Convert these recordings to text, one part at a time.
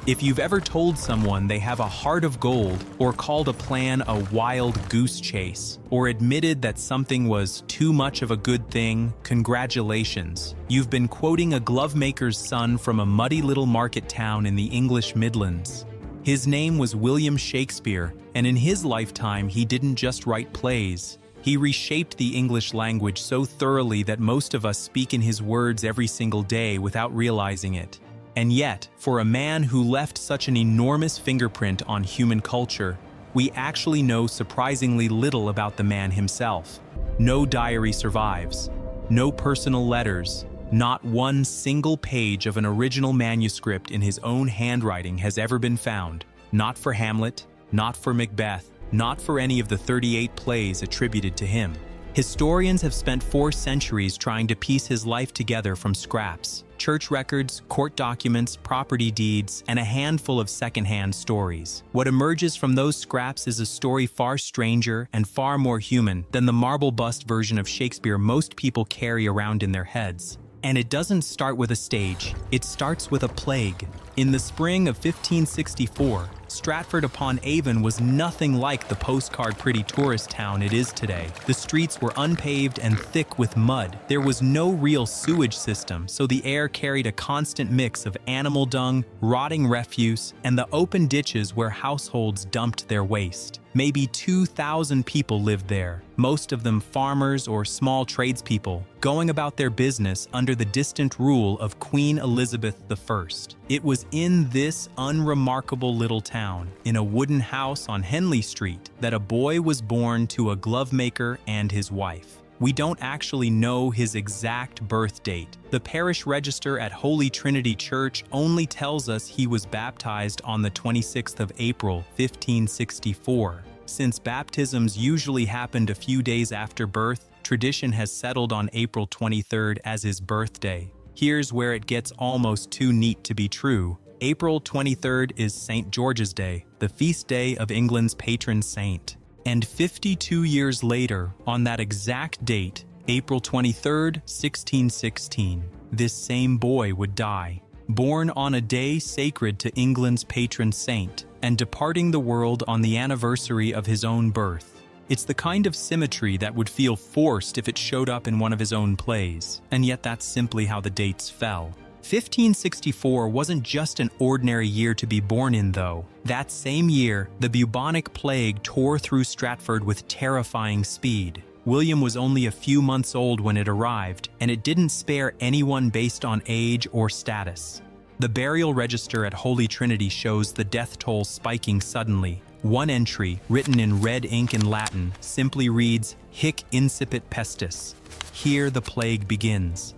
If you've ever told someone they have a heart of gold, or called a plan a wild goose chase, or admitted that something was too much of a good thing, congratulations. You've been quoting a glovemaker's son from a muddy little market town in the English Midlands. His name was William Shakespeare, and in his lifetime he didn't just write plays. He reshaped the English language so thoroughly that most of us speak in his words every single day without realizing it. And yet, for a man who left such an enormous fingerprint on human culture, we actually know surprisingly little about the man himself. No diary survives, no personal letters, not one single page of an original manuscript in his own handwriting has ever been found. Not for Hamlet, not for Macbeth, not for any of the 38 plays attributed to him. Historians have spent 4 centuries trying to piece his life together from scraps. Church records, court documents, property deeds, and a handful of secondhand stories. What emerges from those scraps is a story far stranger and far more human than the marble bust version of Shakespeare most people carry around in their heads. And it doesn't start with a stage, it starts with a plague. In the spring of 1564, Stratford-upon-Avon was nothing like the postcard pretty tourist town it is today. The streets were unpaved and thick with mud. There was no real sewage system, so the air carried a constant mix of animal dung, rotting refuse, and the open ditches where households dumped their waste. Maybe 2,000 people lived there, most of them farmers or small tradespeople, going about their business under the distant rule of Queen Elizabeth I. It was in this unremarkable little town, in a wooden house on Henley Street, that a boy was born to a glovemaker and his wife. We don't actually know his exact birth date. The parish register at Holy Trinity Church only tells us he was baptized on the 26th of April, 1564. Since baptisms usually happened a few days after birth, tradition has settled on April 23rd as his birthday. Here's where it gets almost too neat to be true. April 23rd is St. George's Day, the feast day of England's patron saint. And 52 years later, on that exact date, April 23rd, 1616, this same boy would die, born on a day sacred to England's patron saint, and departing the world on the anniversary of his own birth. It's the kind of symmetry that would feel forced if it showed up in one of his own plays, and yet that's simply how the dates fell. 1564 wasn't just an ordinary year to be born in, though. That same year, the bubonic plague tore through Stratford with terrifying speed. William was only a few months old when it arrived, and it didn't spare anyone based on age or status. The burial register at Holy Trinity shows the death toll spiking suddenly. One entry, written in red ink in Latin, simply reads, "Hic incipit pestis." Here the plague begins.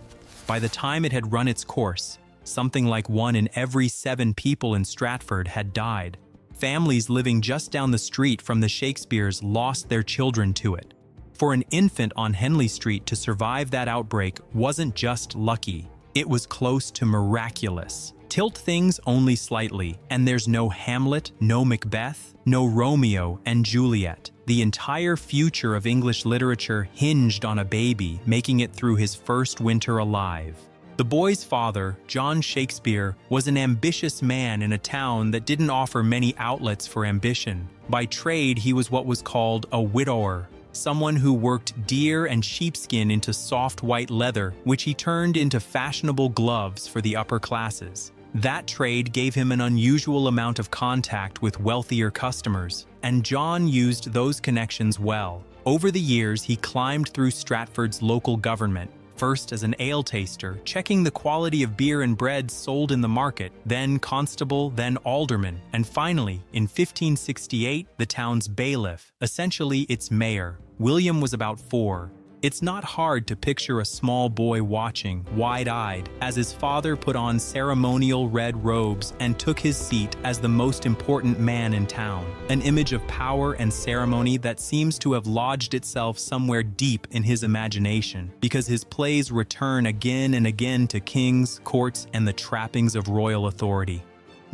By the time it had run its course, something like 1 in every 7 people in Stratford had died. Families living just down the street from the Shakespeares lost their children to it. For an infant on Henley Street to survive that outbreak wasn't just lucky, it was close to miraculous. Tilt things only slightly, and there's no Hamlet, no Macbeth, no Romeo and Juliet. The entire future of English literature hinged on a baby making it through his first winter alive. The boy's father, John Shakespeare, was an ambitious man in a town that didn't offer many outlets for ambition. By trade, he was what was called a widower, someone who worked deer and sheepskin into soft white leather, which he turned into fashionable gloves for the upper classes. That trade gave him an unusual amount of contact with wealthier customers, and John used those connections well. Over the years, he climbed through Stratford's local government, first as an ale taster, checking the quality of beer and bread sold in the market, then constable, then alderman, and finally, in 1568, the town's bailiff, essentially its mayor. William was about 4. It's not hard to picture a small boy watching, wide-eyed, as his father put on ceremonial red robes and took his seat as the most important man in town, an image of power and ceremony that seems to have lodged itself somewhere deep in his imagination, because his plays return again and again to kings, courts, and the trappings of royal authority.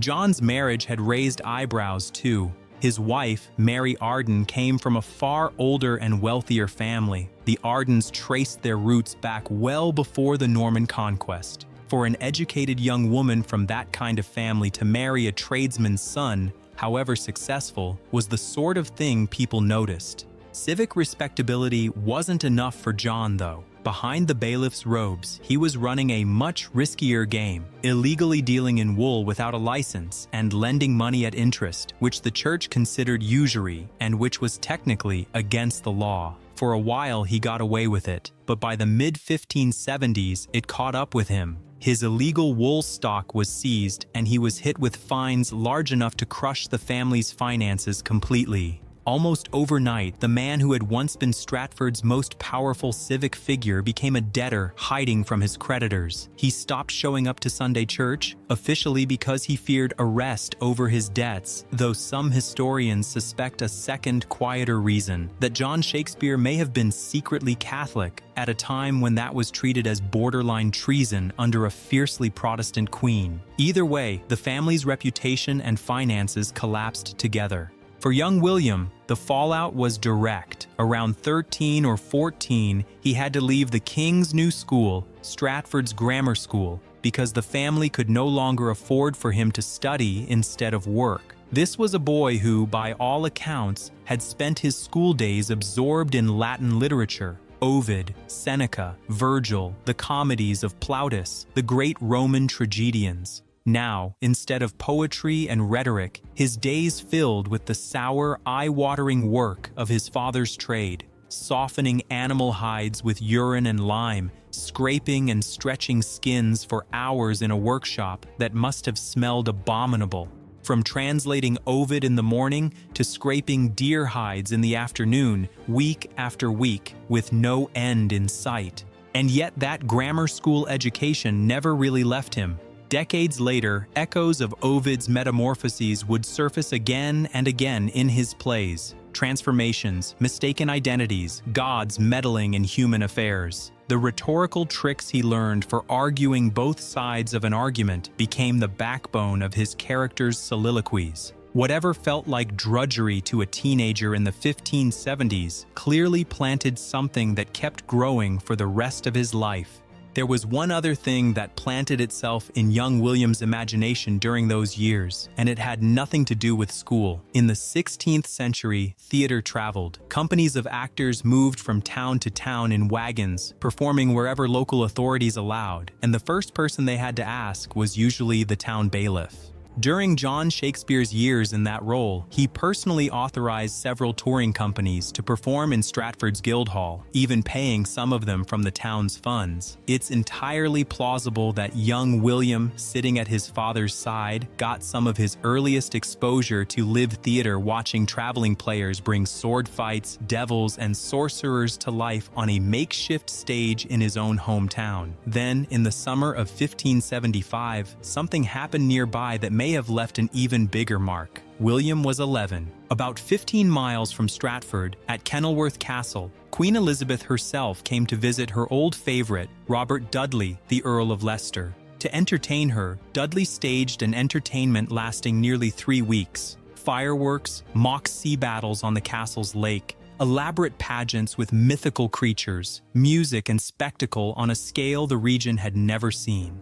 John's marriage had raised eyebrows too. His wife, Mary Arden, came from a far older and wealthier family. The Ardens traced their roots back well before the Norman conquest. For an educated young woman from that kind of family to marry a tradesman's son, however successful, was the sort of thing people noticed. Civic respectability wasn't enough for John, though. Behind the bailiff's robes, he was running a much riskier game, illegally dealing in wool without a license and lending money at interest, which the church considered usury and which was technically against the law. For a while he got away with it, but by the mid-1570s it caught up with him. His illegal wool stock was seized and he was hit with fines large enough to crush the family's finances completely. Almost overnight, the man who had once been Stratford's most powerful civic figure became a debtor hiding from his creditors. He stopped showing up to Sunday church, officially because he feared arrest over his debts, though some historians suspect a second, quieter reason, that John Shakespeare may have been secretly Catholic at a time when that was treated as borderline treason under a fiercely Protestant queen. Either way, the family's reputation and finances collapsed together. For young William, the fallout was direct. Around 13 or 14, he had to leave the King's new school, Stratford's grammar school, because the family could no longer afford for him to study instead of work. This was a boy who, by all accounts, had spent his school days absorbed in Latin literature. Ovid, Seneca, Virgil, the comedies of Plautus, the great Roman tragedians. Now, instead of poetry and rhetoric, his days filled with the sour, eye-watering work of his father's trade, softening animal hides with urine and lime, scraping and stretching skins for hours in a workshop that must have smelled abominable. From translating Ovid in the morning to scraping deer hides in the afternoon, week after week, with no end in sight. And yet that grammar school education never really left him. Decades later, echoes of Ovid's Metamorphoses would surface again and again in his plays. Transformations, mistaken identities, gods meddling in human affairs. The rhetorical tricks he learned for arguing both sides of an argument became the backbone of his characters' soliloquies. Whatever felt like drudgery to a teenager in the 1570s clearly planted something that kept growing for the rest of his life. There was one other thing that planted itself in young William's imagination during those years, and it had nothing to do with school. In the 16th century, theater traveled. Companies of actors moved from town to town in wagons, performing wherever local authorities allowed, and the first person they had to ask was usually the town bailiff. During John Shakespeare's years in that role, he personally authorized several touring companies to perform in Stratford's Guildhall, even paying some of them from the town's funds. It's entirely plausible that young William, sitting at his father's side, got some of his earliest exposure to live theater watching traveling players bring sword fights, devils, and sorcerers to life on a makeshift stage in his own hometown. Then, in the summer of 1575, something happened nearby that may have left an even bigger mark. William was 11. About 15 miles from Stratford, at Kenilworth Castle, Queen Elizabeth herself came to visit her old favorite, Robert Dudley, the Earl of Leicester. To entertain her, Dudley staged an entertainment lasting nearly 3 weeks. Fireworks, mock sea battles on the castle's lake, elaborate pageants with mythical creatures, music and spectacle on a scale the region had never seen.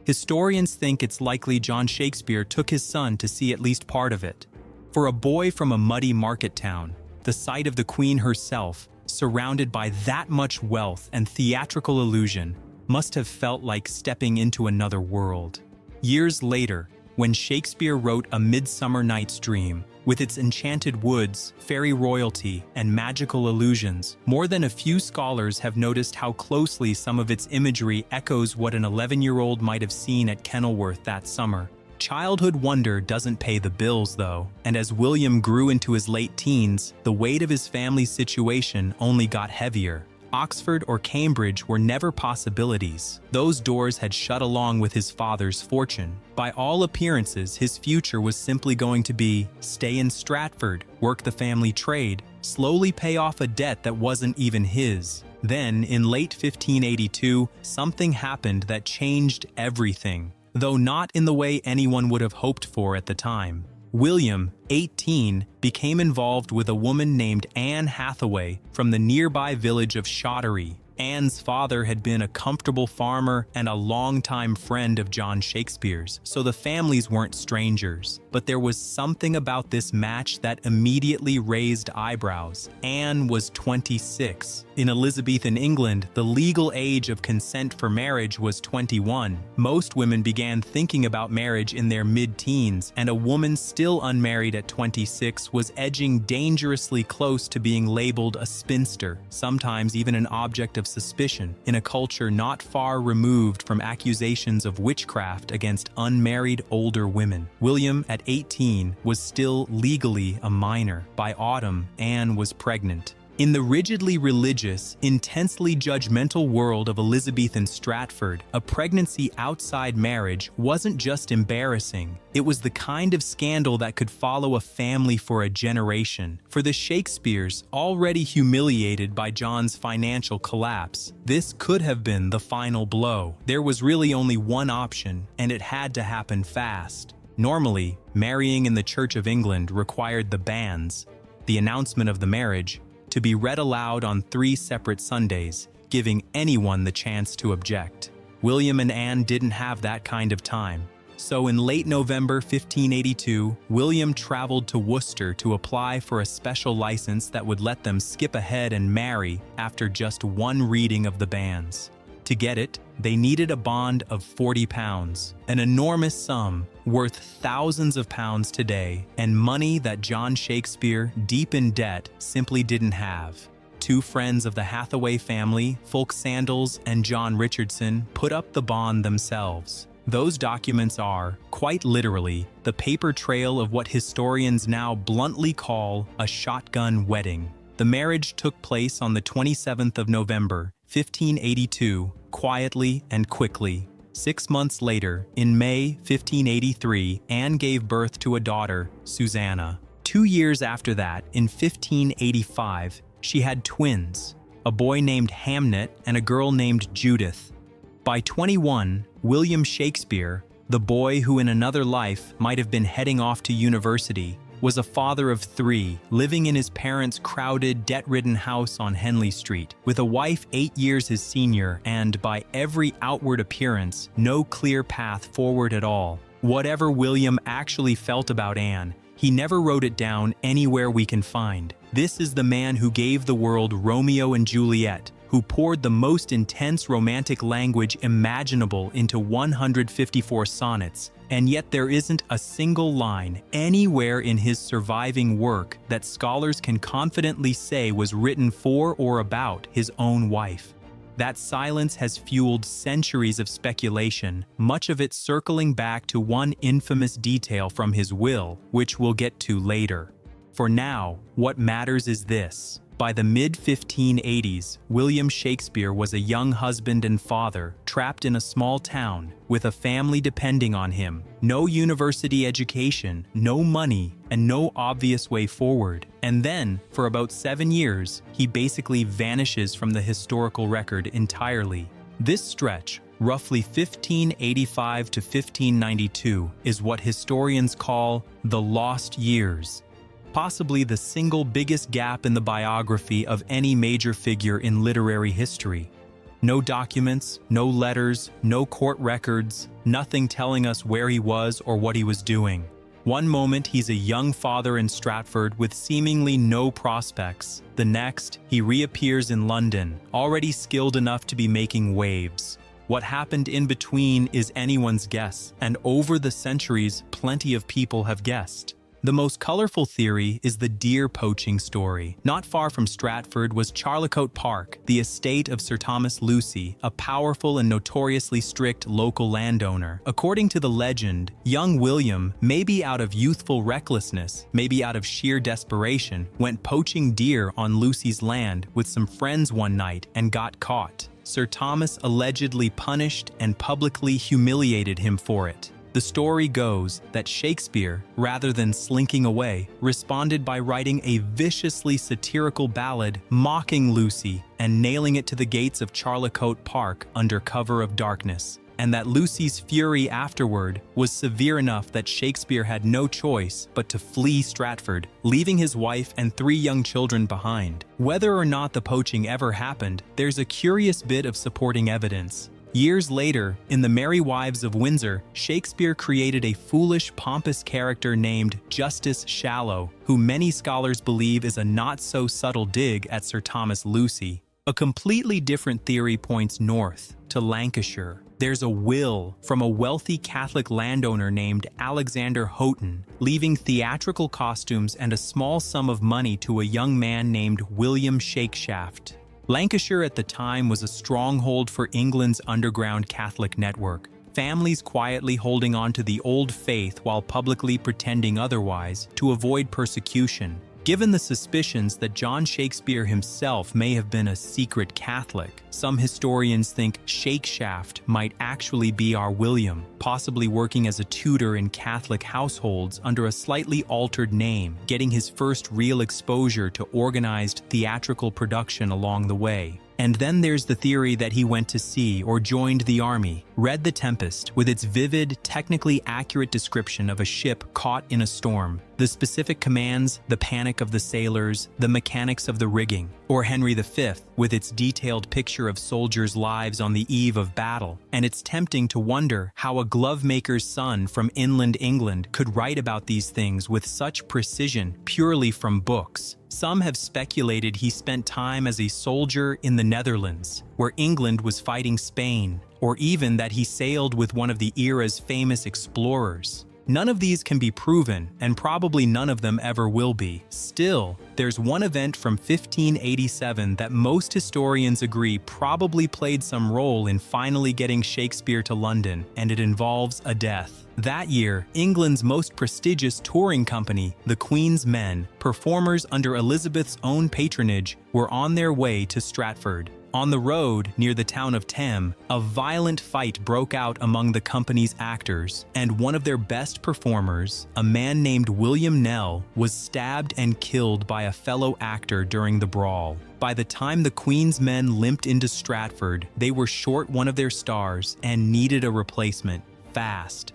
Historians think it's likely John Shakespeare took his son to see at least part of it. For a boy from a muddy market town, the sight of the Queen herself, surrounded by that much wealth and theatrical illusion, must have felt like stepping into another world. Years later, when Shakespeare wrote A Midsummer Night's Dream, with its enchanted woods, fairy royalty, and magical illusions, more than a few scholars have noticed how closely some of its imagery echoes what an 11-year-old might have seen at Kenilworth that summer. Childhood wonder doesn't pay the bills, though, and as William grew into his late teens, the weight of his family's situation only got heavier. Oxford or Cambridge were never possibilities. Those doors had shut along with his father's fortune. By all appearances, his future was simply going to be stay in Stratford, work the family trade, slowly pay off a debt that wasn't even his. Then, in late 1582, something happened that changed everything, though not in the way anyone would have hoped for at the time. William, 18, became involved with a woman named Anne Hathaway from the nearby village of Shottery. Anne's father had been a comfortable farmer and a longtime friend of John Shakespeare's, so the families weren't strangers. But there was something about this match that immediately raised eyebrows. Anne was 26. In Elizabethan England, the legal age of consent for marriage was 21. Most women began thinking about marriage in their mid-teens, and a woman still unmarried at 26 was edging dangerously close to being labeled a spinster, sometimes even an object of suspicion, in a culture not far removed from accusations of witchcraft against unmarried older women. William, at 18, was still legally a minor. By autumn, Anne was pregnant. In the rigidly religious, intensely judgmental world of Elizabethan Stratford, a pregnancy outside marriage wasn't just embarrassing. It was the kind of scandal that could follow a family for a generation. For the Shakespeares, already humiliated by John's financial collapse, this could have been the final blow. There was really only one option, and it had to happen fast. Normally, marrying in the Church of England required the banns, the announcement of the marriage, to be read aloud on 3 separate Sundays, giving anyone the chance to object. William and Anne didn't have that kind of time. So in late November 1582, William traveled to Worcester to apply for a special license that would let them skip ahead and marry after just one reading of the banns. To get it, they needed a bond of £40, an enormous sum worth thousands of pounds today, and money that John Shakespeare, deep in debt, simply didn't have. 2 friends of the Hathaway family, Fulk Sandals and John Richardson, put up the bond themselves. Those documents are, quite literally, the paper trail of what historians now bluntly call a shotgun wedding. The marriage took place on the 27th of November, 1582, quietly and quickly. 6 months later, in May 1583, Anne gave birth to a daughter, Susanna. 2 years after that, in 1585, she had twins, a boy named Hamlet and a girl named Judith. By 21, William Shakespeare, the boy who in another life might have been heading off to university, was a father of 3, living in his parents' crowded, debt-ridden house on Henley Street, with a wife 8 years his senior and, by every outward appearance, no clear path forward at all. Whatever William actually felt about Anne, he never wrote it down anywhere we can find. This is the man who gave the world Romeo and Juliet, who poured the most intense romantic language imaginable into 154 sonnets, and yet there isn't a single line anywhere in his surviving work that scholars can confidently say was written for or about his own wife. That silence has fueled centuries of speculation, much of it circling back to one infamous detail from his will, which we'll get to later. For now, what matters is this. By the mid-1580s, William Shakespeare was a young husband and father, trapped in a small town, with a family depending on him. No university education, no money, and no obvious way forward. And then, for about 7 years, he basically vanishes from the historical record entirely. This stretch, roughly 1585 to 1592, is what historians call the lost years. Possibly the single biggest gap in the biography of any major figure in literary history. No documents, no letters, no court records, nothing telling us where he was or what he was doing. One moment he's a young father in Stratford with seemingly no prospects. The next, he reappears in London, already skilled enough to be making waves. What happened in between is anyone's guess, and over the centuries, plenty of people have guessed. The most colorful theory is the deer poaching story. Not far from Stratford was Charlecote Park, the estate of Sir Thomas Lucy, a powerful and notoriously strict local landowner. According to the legend, young William, maybe out of youthful recklessness, maybe out of sheer desperation, went poaching deer on Lucy's land with some friends one night and got caught. Sir Thomas allegedly punished and publicly humiliated him for it. The story goes that Shakespeare, rather than slinking away, responded by writing a viciously satirical ballad mocking Lucy and nailing it to the gates of Charlecote Park under cover of darkness. and that Lucy's fury afterward was severe enough that Shakespeare had no choice but to flee Stratford, leaving his wife and 3 young children behind. Whether or not the poaching ever happened, there's a curious bit of supporting evidence. Years later, in The Merry Wives of Windsor, Shakespeare created a foolish, pompous character named Justice Shallow, who many scholars believe is a not-so-subtle dig at Sir Thomas Lucy. A completely different theory points north, to Lancashire. There's a will from a wealthy Catholic landowner named Alexander Houghton, leaving theatrical costumes and a small sum of money to a young man named William Shakespeare. Lancashire at the time was a stronghold for England's underground Catholic network, families quietly holding on to the old faith while publicly pretending otherwise to avoid persecution. Given the suspicions that John Shakespeare himself may have been a secret Catholic, some historians think Shakespeare might actually be our William, possibly working as a tutor in Catholic households under a slightly altered name, getting his first real exposure to organized theatrical production along the way. And then there's the theory that he went to sea or joined the army, read The Tempest with its vivid, technically accurate description of a ship caught in a storm, the specific commands, the panic of the sailors, the mechanics of the rigging, or Henry V with its detailed picture of soldiers' lives on the eve of battle. And it's tempting to wonder how a glovemaker's son from inland England could write about these things with such precision purely from books. Some have speculated he spent time as a soldier in the Netherlands, where England was fighting Spain, or even that he sailed with one of the era's famous explorers. None of these can be proven, and probably none of them ever will be. Still, there's one event from 1587 that most historians agree probably played some role in finally getting Shakespeare to London, and it involves a death. That year, England's most prestigious touring company, the Queen's Men, performers under Elizabeth's own patronage, were on their way to Stratford. On the road, near the town of Thames, a violent fight broke out among the company's actors, and one of their best performers, a man named William Nell, was stabbed and killed by a fellow actor during the brawl. By the time the Queen's Men limped into Stratford, they were short one of their stars and needed a replacement, fast.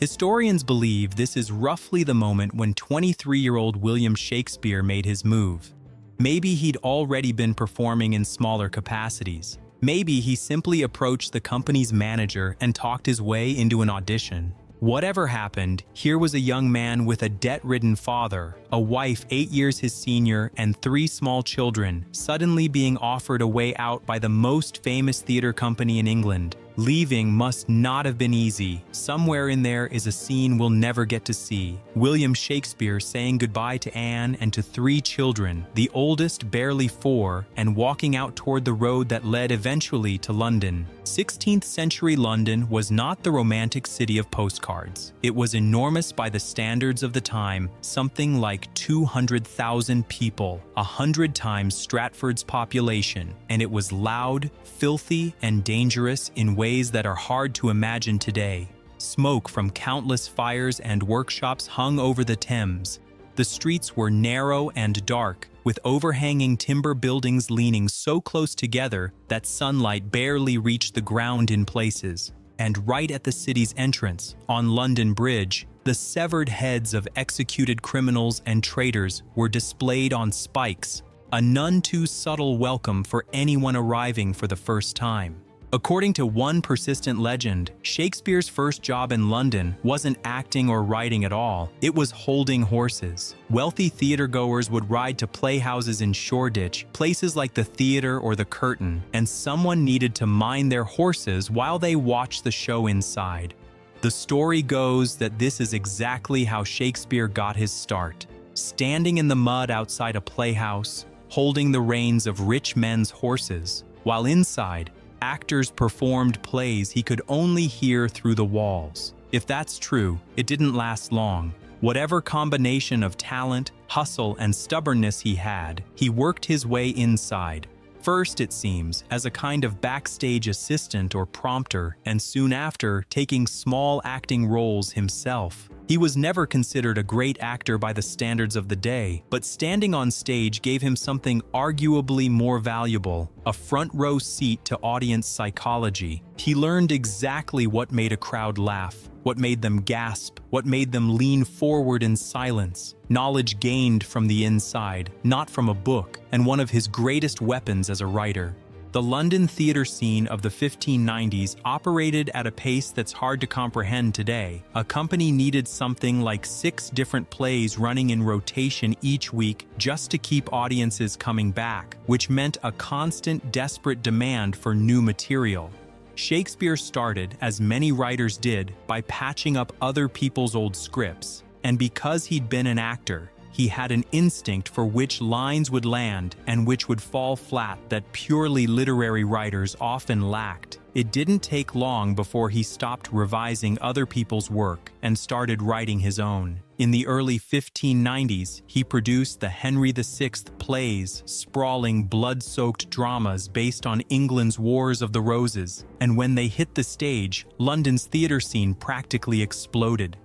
Historians believe this is roughly the moment when 23-year-old William Shakespeare made his move. Maybe he'd already been performing in smaller capacities. Maybe he simply approached the company's manager and talked his way into an audition. Whatever happened, here was a young man with a debt-ridden father, a wife 8 years his senior, and 3 small children, suddenly being offered a way out by the most famous theater company in England. Leaving must not have been easy. Somewhere in there is a scene we'll never get to see. William Shakespeare saying goodbye to Anne and to 3 children, the oldest barely 4, and walking out toward the road that led eventually to London. 16th century London was not the romantic city of postcards. It was enormous by the standards of the time, something like 200,000 people, 100 times Stratford's population, and it was loud, filthy, and dangerous in ways that are hard to imagine today. Smoke from countless fires and workshops hung over the Thames. The streets were narrow and dark, with overhanging timber buildings leaning so close together that sunlight barely reached the ground in places. And right at the city's entrance, on London Bridge, the severed heads of executed criminals and traitors were displayed on spikes, a none too subtle welcome for anyone arriving for the first time. According to one persistent legend, Shakespeare's first job in London wasn't acting or writing at all, it was holding horses. Wealthy theatergoers would ride to playhouses in Shoreditch, places like the Theatre or the Curtain, and someone needed to mind their horses while they watched the show inside. The story goes that this is exactly how Shakespeare got his start. Standing in the mud outside a playhouse, holding the reins of rich men's horses, while inside, actors performed plays he could only hear through the walls. If that's true, it didn't last long. Whatever combination of talent, hustle, and stubbornness he had, he worked his way inside. First, it seems, as a kind of backstage assistant or prompter, and soon after, taking small acting roles himself. He was never considered a great actor by the standards of the day, but standing on stage gave him something arguably more valuable: a front-row seat to audience psychology. He learned exactly what made a crowd laugh, what made them gasp, what made them lean forward in silence. Knowledge gained from the inside, not from a book, and one of his greatest weapons as a writer. The London theatre scene of the 1590s operated at a pace that's hard to comprehend today. A company needed something like 6 different plays running in rotation each week just to keep audiences coming back, which meant a constant, desperate demand for new material. Shakespeare started, as many writers did, by patching up other people's old scripts. And because he'd been an actor, he had an instinct for which lines would land and which would fall flat that purely literary writers often lacked. It didn't take long before he stopped revising other people's work and started writing his own. In the early 1590s, he produced the Henry VI plays, sprawling, blood-soaked dramas based on England's Wars of the Roses. And when they hit the stage, London's theatre scene practically exploded.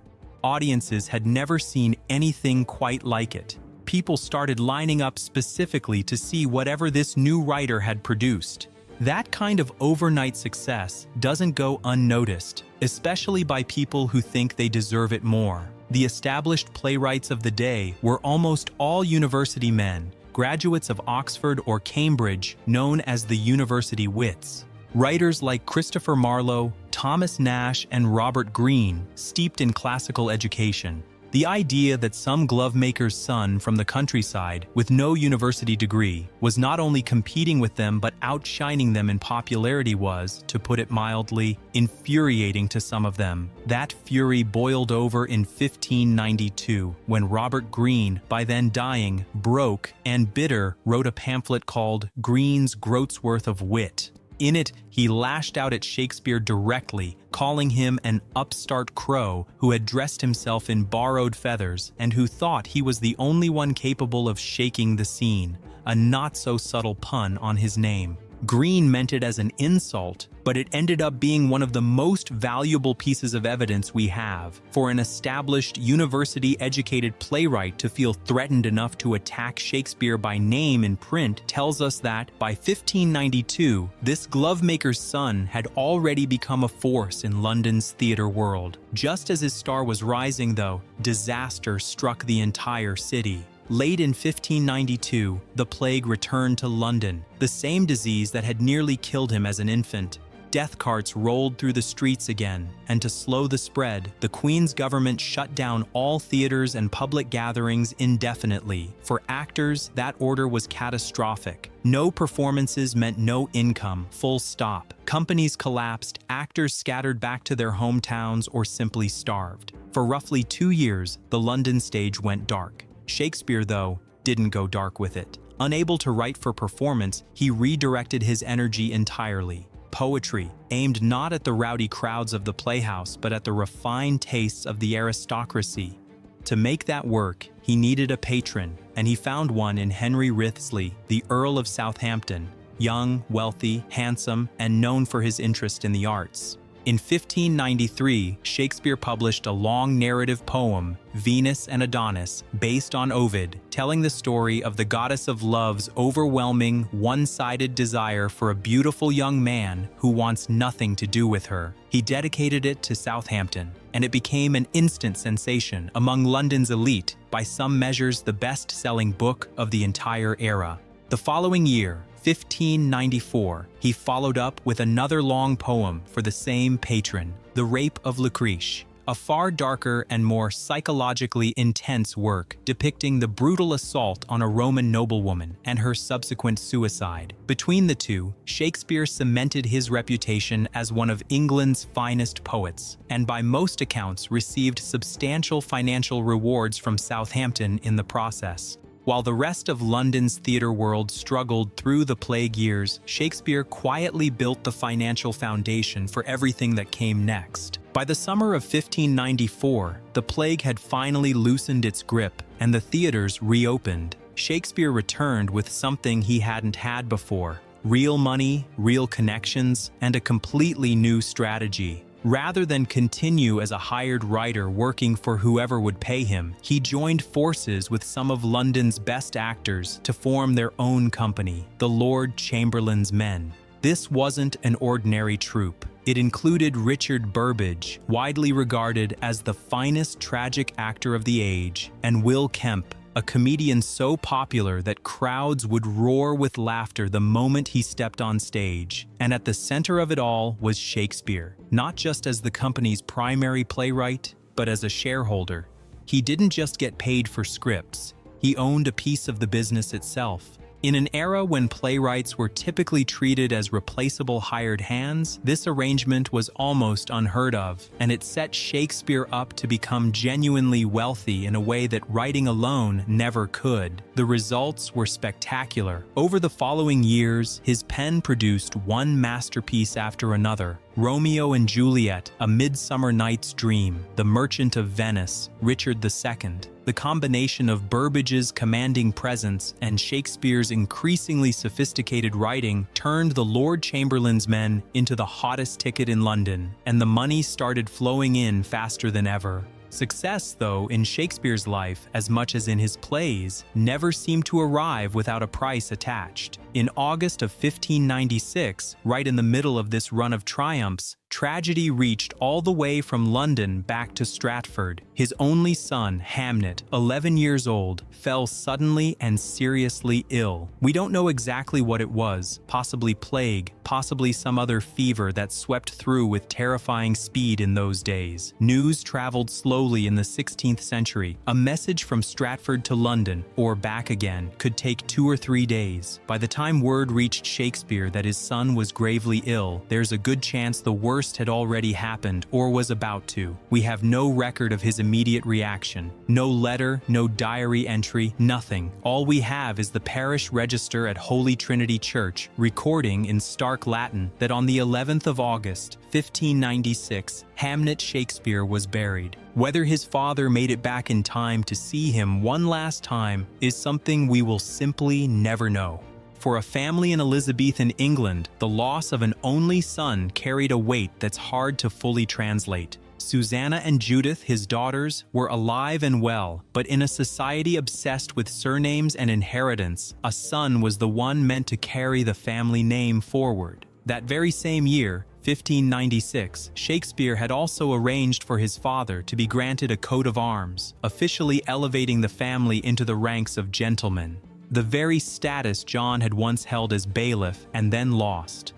Audiences had never seen anything quite like it. People started lining up specifically to see whatever this new writer had produced. That kind of overnight success doesn't go unnoticed, especially by people who think they deserve it more. The established playwrights of the day were almost all university men, graduates of Oxford or Cambridge, known as the university wits. Writers like Christopher Marlowe, Thomas Nash, and Robert Greene, steeped in classical education. The idea that some glovemaker's son from the countryside, with no university degree, was not only competing with them but outshining them in popularity was, to put it mildly, infuriating to some of them. That fury boiled over in 1592, when Robert Greene, by then dying, broke and bitter, wrote a pamphlet called Greene's Groatsworth of Wit. In it, he lashed out at Shakespeare directly, calling him an upstart crow who had dressed himself in borrowed feathers and who thought he was the only one capable of shaking the scene, a not-so-subtle pun on his name. Greene meant it as an insult, but it ended up being one of the most valuable pieces of evidence we have. For an established, university-educated playwright to feel threatened enough to attack Shakespeare by name in print tells us that, by 1592, this glovemaker's son had already become a force in London's theatre world. Just as his star was rising, though, disaster struck the entire city. Late in 1592, the plague returned to London, the same disease that had nearly killed him as an infant. Death carts rolled through the streets again, and to slow the spread, the Queen's government shut down all theaters and public gatherings indefinitely. For actors, that order was catastrophic. No performances meant no income, full stop. Companies collapsed, actors scattered back to their hometowns or simply starved. For roughly 2 years, the London stage went dark. Shakespeare, though, didn't go dark with it. Unable to write for performance, he redirected his energy entirely. Poetry, aimed not at the rowdy crowds of the playhouse but at the refined tastes of the aristocracy. To make that work, he needed a patron, and he found one in Henry Wriothesley, the Earl of Southampton, young, wealthy, handsome, and known for his interest in the arts. In 1593, Shakespeare published a long narrative poem, Venus and Adonis, based on Ovid, telling the story of the goddess of love's overwhelming, one-sided desire for a beautiful young man who wants nothing to do with her. He dedicated it to Southampton, and it became an instant sensation among London's elite, by some measures the best-selling book of the entire era. The following year, 1594, he followed up with another long poem for the same patron, The Rape of Lucrece, a far darker and more psychologically intense work depicting the brutal assault on a Roman noblewoman and her subsequent suicide. Between the two, Shakespeare cemented his reputation as one of England's finest poets, and by most accounts received substantial financial rewards from Southampton in the process. While the rest of London's theatre world struggled through the plague years, Shakespeare quietly built the financial foundation for everything that came next. By the summer of 1594, the plague had finally loosened its grip, and the theatres reopened. Shakespeare returned with something he hadn't had before: real money, real connections, and a completely new strategy. Rather than continue as a hired writer working for whoever would pay him, he joined forces with some of London's best actors to form their own company, the Lord Chamberlain's Men. This wasn't an ordinary troupe. It included Richard Burbage, widely regarded as the finest tragic actor of the age, and Will Kemp, a comedian so popular that crowds would roar with laughter the moment he stepped on stage. And at the center of it all was Shakespeare, not just as the company's primary playwright, but as a shareholder. He didn't just get paid for scripts, he owned a piece of the business itself. In an era when playwrights were typically treated as replaceable hired hands, this arrangement was almost unheard of, and it set Shakespeare up to become genuinely wealthy in a way that writing alone never could. The results were spectacular. Over the following years, his pen produced one masterpiece after another: Romeo and Juliet, A Midsummer Night's Dream, The Merchant of Venice, Richard II. The combination of Burbage's commanding presence and Shakespeare's increasingly sophisticated writing turned the Lord Chamberlain's Men into the hottest ticket in London, and the money started flowing in faster than ever. Success, though, in Shakespeare's life, as much as in his plays, never seemed to arrive without a price attached. In August of 1596, right in the middle of this run of triumphs, tragedy reached all the way from London back to Stratford. His only son, Hamlet, 11 years old, fell suddenly and seriously ill. We don't know exactly what it was, possibly plague, possibly some other fever that swept through with terrifying speed in those days. News traveled slowly in the 16th century. A message from Stratford to London, or back again, could take 2 or 3 days. By the time word reached Shakespeare that his son was gravely ill, there's a good chance the worst had already happened or was about to. We have no record of his immediate reaction. No letter, no diary entry, nothing. All we have is the parish register at Holy Trinity Church, recording in stark Latin that on the 11th of August, 1596, Hamlet Shakespeare was buried. Whether his father made it back in time to see him one last time is something we will simply never know. For a family in Elizabethan England, the loss of an only son carried a weight that's hard to fully translate. Susanna and Judith, his daughters, were alive and well, but in a society obsessed with surnames and inheritance, a son was the one meant to carry the family name forward. That very same year, 1596, Shakespeare had also arranged for his father to be granted a coat of arms, officially elevating the family into the ranks of gentlemen. The very status John had once held as bailiff and then lost.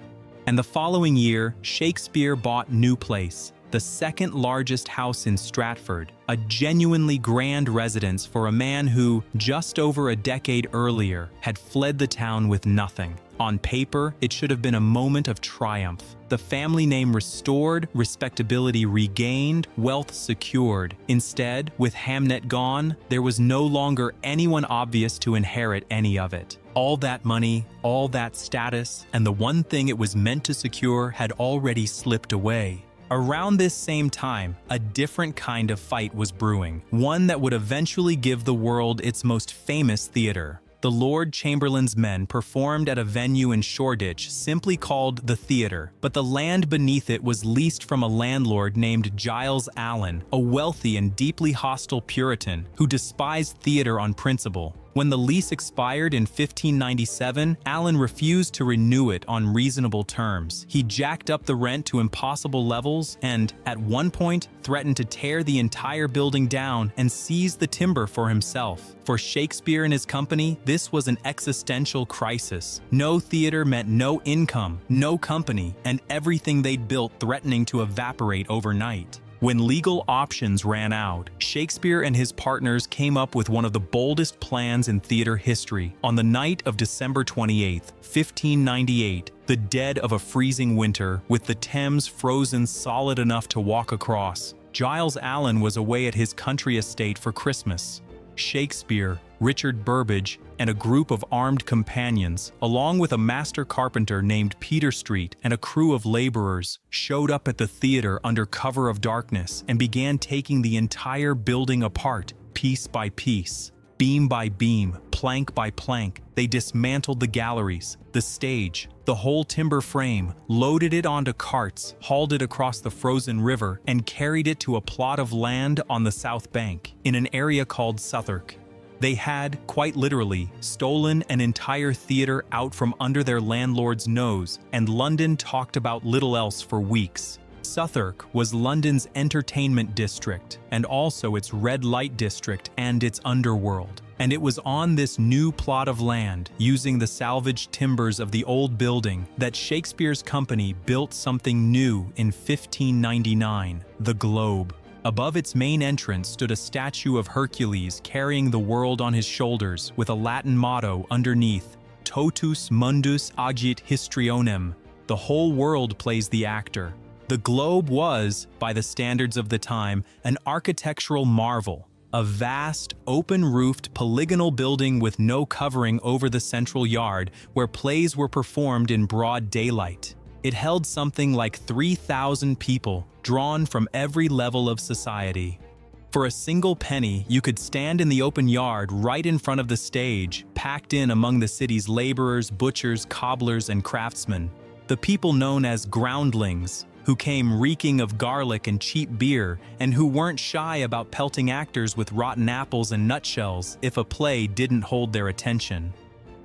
And the following year, Shakespeare bought New Place, the second largest house in Stratford, a genuinely grand residence for a man who, just over a decade earlier, had fled the town with nothing. On paper, it should have been a moment of triumph. The family name restored, respectability regained, wealth secured. Instead, with Hamlet gone, there was no longer anyone obvious to inherit any of it. All that money, all that status, and the one thing it was meant to secure had already slipped away. Around this same time, a different kind of fight was brewing, one that would eventually give the world its most famous theater. The Lord Chamberlain's Men performed at a venue in Shoreditch simply called The Theatre, but the land beneath it was leased from a landlord named Giles Allen, a wealthy and deeply hostile Puritan who despised theater on principle. When the lease expired in 1597, Allen refused to renew it on reasonable terms. He jacked up the rent to impossible levels and, at one point, threatened to tear the entire building down and seize the timber for himself. For Shakespeare and his company, this was an existential crisis. No theater meant no income, no company, and everything they'd built threatening to evaporate overnight. When legal options ran out, Shakespeare and his partners came up with one of the boldest plans in theater history. On the night of December 28, 1598, the dead of a freezing winter, with the Thames frozen solid enough to walk across, Giles Allen was away at his country estate for Christmas. Shakespeare, Richard Burbage, and a group of armed companions, along with a master carpenter named Peter Street and a crew of laborers, showed up at the theater under cover of darkness and began taking the entire building apart, piece by piece. Beam by beam, plank by plank, they dismantled the galleries, the stage, the whole timber frame, loaded it onto carts, hauled it across the frozen river, and carried it to a plot of land on the south bank, in an area called Southwark. They had, quite literally, stolen an entire theatre out from under their landlord's nose, and London talked about little else for weeks. Southwark was London's entertainment district, and also its red light district and its underworld. And it was on this new plot of land, using the salvaged timbers of the old building, that Shakespeare's company built something new in 1599, the Globe. Above its main entrance stood a statue of Hercules carrying the world on his shoulders with a Latin motto underneath, Totus mundus agit histrionem, the whole world plays the actor. The Globe was, by the standards of the time, an architectural marvel, a vast, open-roofed, polygonal building with no covering over the central yard where plays were performed in broad daylight. It held something like 3,000 people, drawn from every level of society. For a single penny, you could stand in the open yard right in front of the stage, packed in among the city's laborers, butchers, cobblers, and craftsmen. The people known as groundlings, who came reeking of garlic and cheap beer, and who weren't shy about pelting actors with rotten apples and nutshells if a play didn't hold their attention.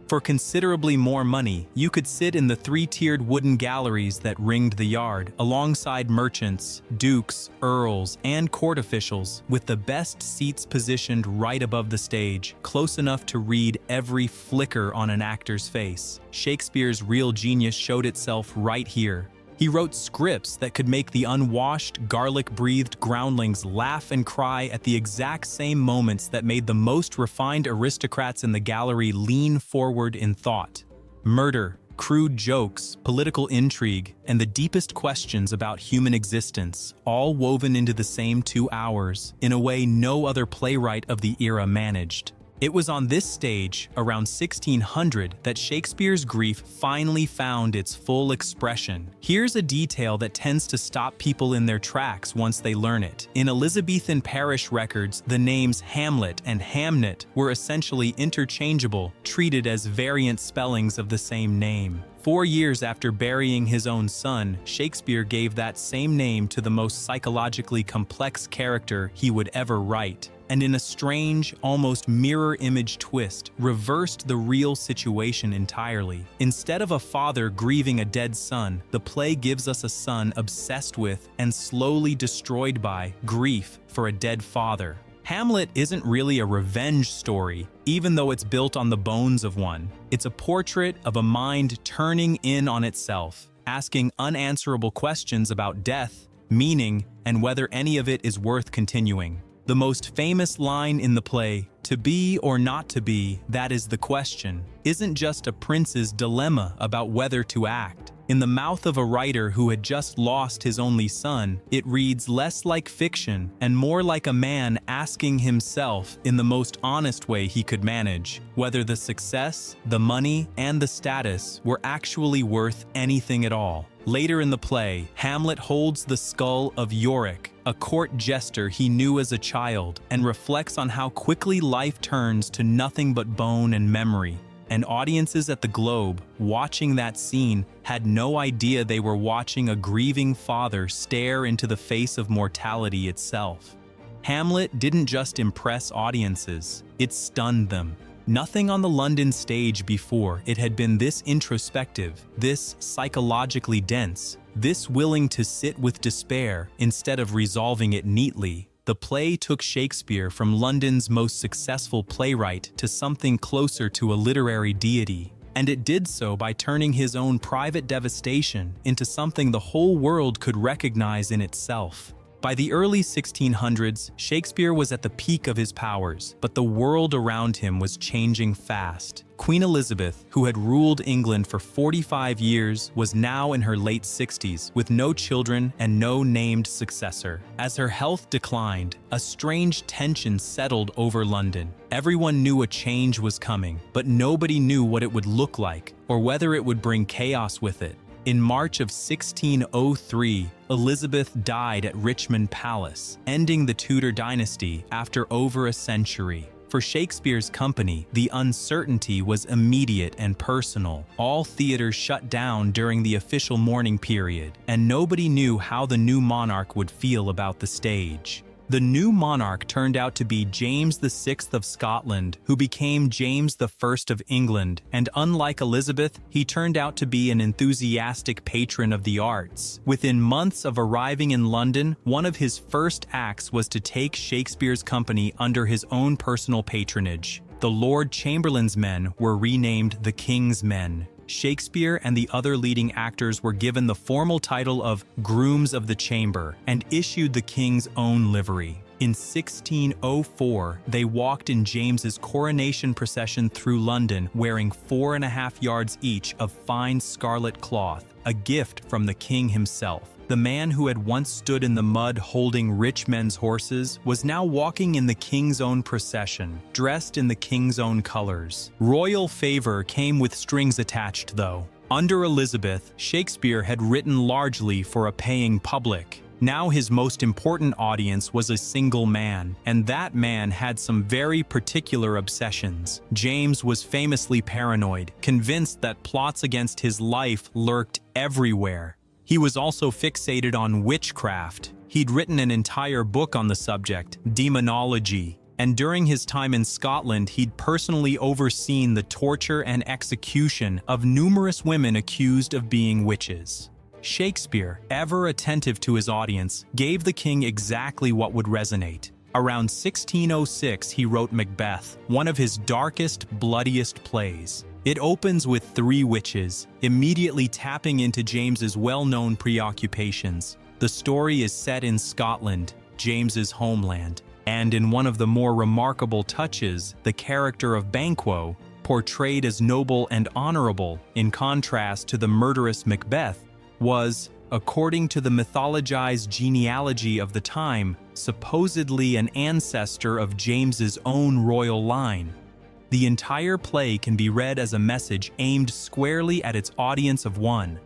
For considerably more money, you could sit in the three-tiered wooden galleries that ringed the yard, alongside merchants, dukes, earls, and court officials, with the best seats positioned right above the stage, close enough to read every flicker on an actor's face. Shakespeare's real genius showed itself right here. He wrote scripts that could make the unwashed, garlic-breathed groundlings laugh and cry at the exact same moments that made the most refined aristocrats in the gallery lean forward in thought. Murder, crude jokes, political intrigue, and the deepest questions about human existence, all woven into the same 2 hours, in a way no other playwright of the era managed. It was on this stage, around 1600, that Shakespeare's grief finally found its full expression. Here's a detail that tends to stop people in their tracks once they learn it. In Elizabethan parish records, the names Hamlet and Hamnet were essentially interchangeable, treated as variant spellings of the same name. 4 years after burying his own son, Shakespeare gave that same name to the most psychologically complex character he would ever write, and in a strange, almost mirror image twist, reversed the real situation entirely. Instead of a father grieving a dead son, the play gives us a son obsessed with and slowly destroyed by grief for a dead father. Hamlet isn't really a revenge story, even though it's built on the bones of one. It's a portrait of a mind turning in on itself, asking unanswerable questions about death, meaning, and whether any of it is worth continuing. The most famous line in the play, "To be or not to be, that is the question," isn't just a prince's dilemma about whether to act. In the mouth of a writer who had just lost his only son, it reads less like fiction and more like a man asking himself, in the most honest way he could manage, whether the success, the money, and the status were actually worth anything at all. Later in the play, Hamlet holds the skull of Yorick, a court jester he knew as a child, and reflects on how quickly life turns to nothing but bone and memory. And audiences at the Globe, watching that scene, had no idea they were watching a grieving father stare into the face of mortality itself. Hamlet didn't just impress audiences, it stunned them. Nothing on the London stage before it had been this introspective, this psychologically dense, this willing to sit with despair instead of resolving it neatly. The play took Shakespeare from London's most successful playwright to something closer to a literary deity, and it did so by turning his own private devastation into something the whole world could recognize in itself. By the early 1600s, Shakespeare was at the peak of his powers, but the world around him was changing fast. Queen Elizabeth, who had ruled England for 45 years, was now in her late 60s, with no children and no named successor. As her health declined, a strange tension settled over London. Everyone knew a change was coming, but nobody knew what it would look like, or whether it would bring chaos with it. In March of 1603, Elizabeth died at Richmond Palace, ending the Tudor dynasty after over a century. For Shakespeare's company, the uncertainty was immediate and personal. All theaters shut down during the official mourning period, and nobody knew how the new monarch would feel about the stage. The new monarch turned out to be James VI of Scotland, who became James I of England, and unlike Elizabeth, he turned out to be an enthusiastic patron of the arts. Within months of arriving in London, one of his first acts was to take Shakespeare's company under his own personal patronage. The Lord Chamberlain's men were renamed the King's Men. Shakespeare and the other leading actors were given the formal title of Grooms of the Chamber and issued the king's own livery. In 1604, they walked in James's coronation procession through London wearing 4.5 yards each of fine scarlet cloth, a gift from the king himself. The man who had once stood in the mud holding rich men's horses was now walking in the king's own procession, dressed in the king's own colors. Royal favor came with strings attached, though. Under Elizabeth, Shakespeare had written largely for a paying public. Now his most important audience was a single man, and that man had some very particular obsessions. James was famously paranoid, convinced that plots against his life lurked everywhere. He was also fixated on witchcraft. He'd written an entire book on the subject, Demonology, and during his time in Scotland, he'd personally overseen the torture and execution of numerous women accused of being witches. Shakespeare, ever attentive to his audience, gave the king exactly what would resonate. Around 1606, he wrote Macbeth, one of his darkest, bloodiest plays. It opens with 3 witches, immediately tapping into James's well-known preoccupations. The story is set in Scotland, James's homeland, and in one of the more remarkable touches, the character of Banquo, portrayed as noble and honorable, in contrast to the murderous Macbeth, was, according to the mythologized genealogy of the time, supposedly an ancestor of James's own royal line. The entire play can be read as a message aimed squarely at its audience of one.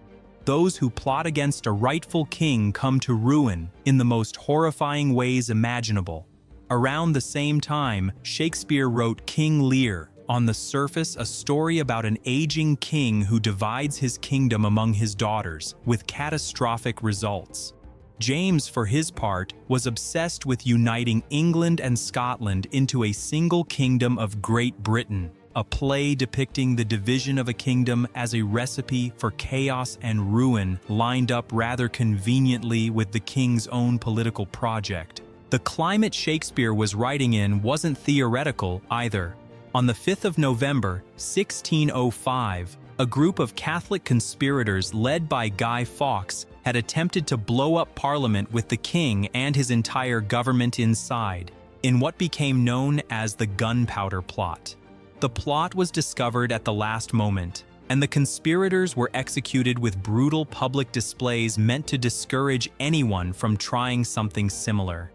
Those who plot against a rightful king come to ruin in the most horrifying ways imaginable. Around the same time, Shakespeare wrote King Lear, on the surface a story about an aging king who divides his kingdom among his daughters, with catastrophic results. James, for his part, was obsessed with uniting England and Scotland into a single kingdom of Great Britain, a play depicting the division of a kingdom as a recipe for chaos and ruin lined up rather conveniently with the king's own political project. The climate Shakespeare was writing in wasn't theoretical either. On the 5th of November, 1605, a group of Catholic conspirators led by Guy Fawkes had attempted to blow up Parliament with the king and his entire government inside, in what became known as the Gunpowder Plot. The plot was discovered at the last moment, and the conspirators were executed with brutal public displays meant to discourage anyone from trying something similar.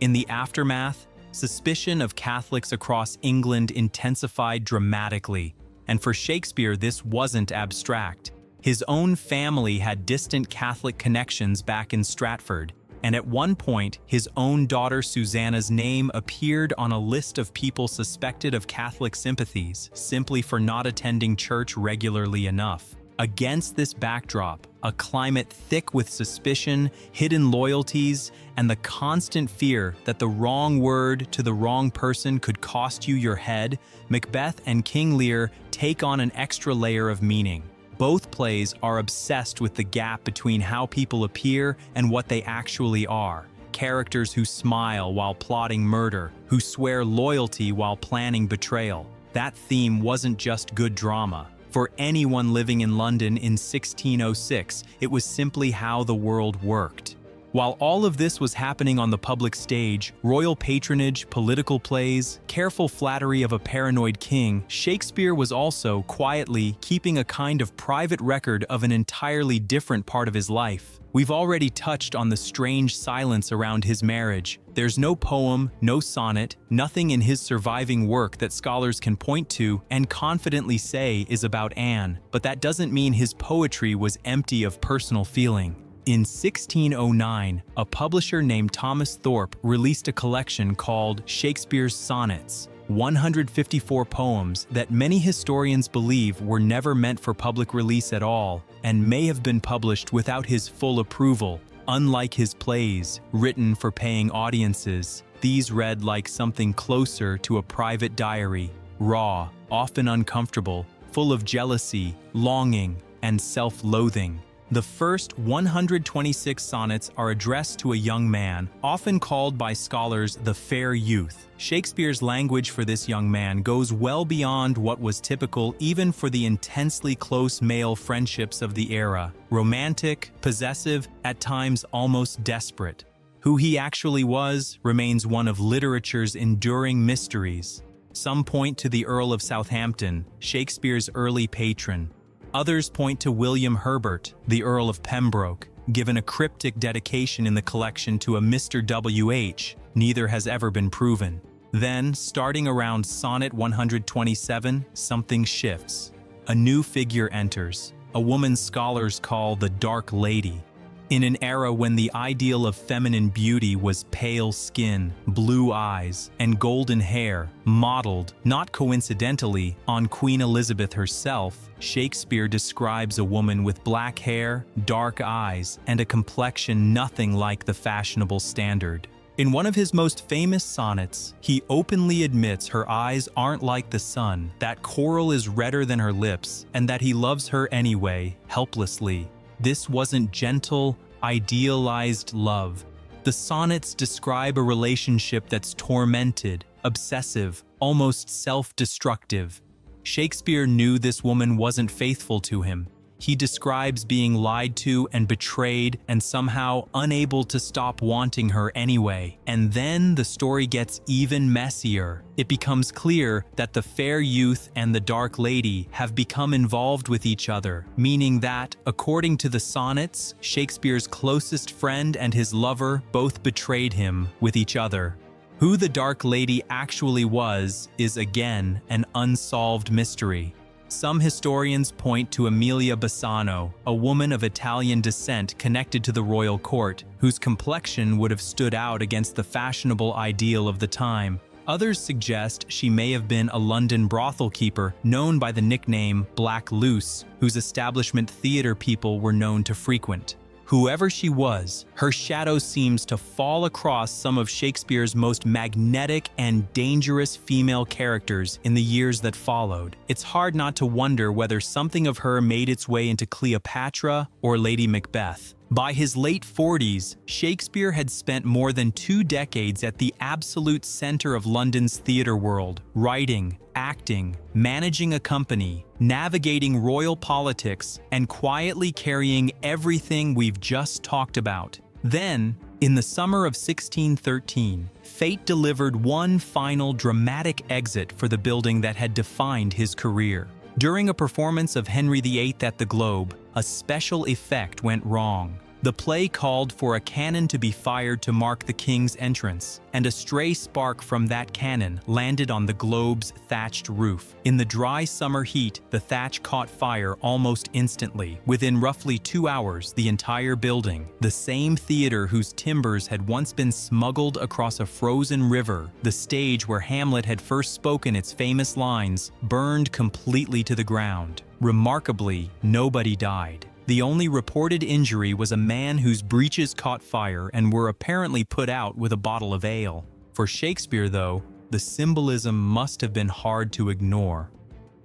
In the aftermath, suspicion of Catholics across England intensified dramatically, and for Shakespeare this wasn't abstract. His own family had distant Catholic connections back in Stratford, and at one point, his own daughter Susanna's name appeared on a list of people suspected of Catholic sympathies simply for not attending church regularly enough. Against this backdrop, a climate thick with suspicion, hidden loyalties, and the constant fear that the wrong word to the wrong person could cost you your head, Macbeth and King Lear take on an extra layer of meaning. Both plays are obsessed with the gap between how people appear and what they actually are. Characters who smile while plotting murder, who swear loyalty while planning betrayal. That theme wasn't just good drama. For anyone living in London in 1606, it was simply how the world worked. While all of this was happening on the public stage, royal patronage, political plays, careful flattery of a paranoid king, Shakespeare was also, quietly, keeping a kind of private record of an entirely different part of his life. We've already touched on the strange silence around his marriage. There's no poem, no sonnet, nothing in his surviving work that scholars can point to and confidently say is about Anne, but that doesn't mean his poetry was empty of personal feeling. In 1609, a publisher named Thomas Thorpe released a collection called Shakespeare's Sonnets. 154 poems that many historians believe were never meant for public release at all and may have been published without his full approval. Unlike his plays, written for paying audiences, these read like something closer to a private diary, raw, often uncomfortable, full of jealousy, longing, and self-loathing. The first 126 sonnets are addressed to a young man, often called by scholars the fair youth. Shakespeare's language for this young man goes well beyond what was typical even for the intensely close male friendships of the era. Romantic, possessive, at times almost desperate. Who he actually was remains one of literature's enduring mysteries. Some point to the Earl of Southampton, Shakespeare's early patron. Others point to William Herbert, the Earl of Pembroke, given a cryptic dedication in the collection to a Mr. W.H. Neither has ever been proven. Then, starting around Sonnet 127, something shifts. A new figure enters, a woman scholars call the Dark Lady. In an era when the ideal of feminine beauty was pale skin, blue eyes, and golden hair, modeled, not coincidentally, on Queen Elizabeth herself, Shakespeare describes a woman with black hair, dark eyes, and a complexion nothing like the fashionable standard. In one of his most famous sonnets, he openly admits her eyes aren't like the sun, that coral is redder than her lips, and that he loves her anyway, helplessly. This wasn't gentle, idealized love. The sonnets describe a relationship that's tormented, obsessive, almost self-destructive. Shakespeare knew this woman wasn't faithful to him. He describes being lied to and betrayed and somehow unable to stop wanting her anyway. And then the story gets even messier. It becomes clear that the fair youth and the dark lady have become involved with each other, meaning that, according to the sonnets, Shakespeare's closest friend and his lover both betrayed him with each other. Who the Dark Lady actually was is again an unsolved mystery. Some historians point to Emilia Bassano, a woman of Italian descent connected to the royal court, whose complexion would have stood out against the fashionable ideal of the time. Others suggest she may have been a London brothel keeper known by the nickname Black Luce, whose establishment theater people were known to frequent. Whoever she was, her shadow seems to fall across some of Shakespeare's most magnetic and dangerous female characters in the years that followed. It's hard not to wonder whether something of her made its way into Cleopatra or Lady Macbeth. By his late 40s, Shakespeare had spent more than 2 decades at the absolute center of London's theater world, writing, acting, managing a company, navigating royal politics, and quietly carrying everything we've just talked about. Then, in the summer of 1613, fate delivered one final dramatic exit for the building that had defined his career. During a performance of Henry VIII at the Globe, a special effect went wrong. The play called for a cannon to be fired to mark the king's entrance, and a stray spark from that cannon landed on the Globe's thatched roof. In the dry summer heat, the thatch caught fire almost instantly. Within roughly 2 hours, the entire building, the same theater whose timbers had once been smuggled across a frozen river, the stage where Hamlet had first spoken its famous lines, burned completely to the ground. Remarkably, nobody died. The only reported injury was a man whose breeches caught fire and were apparently put out with a bottle of ale. For Shakespeare, though, the symbolism must have been hard to ignore.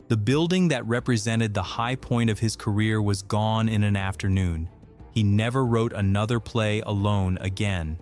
The building that represented the high point of his career was gone in an afternoon. He never wrote another play alone again.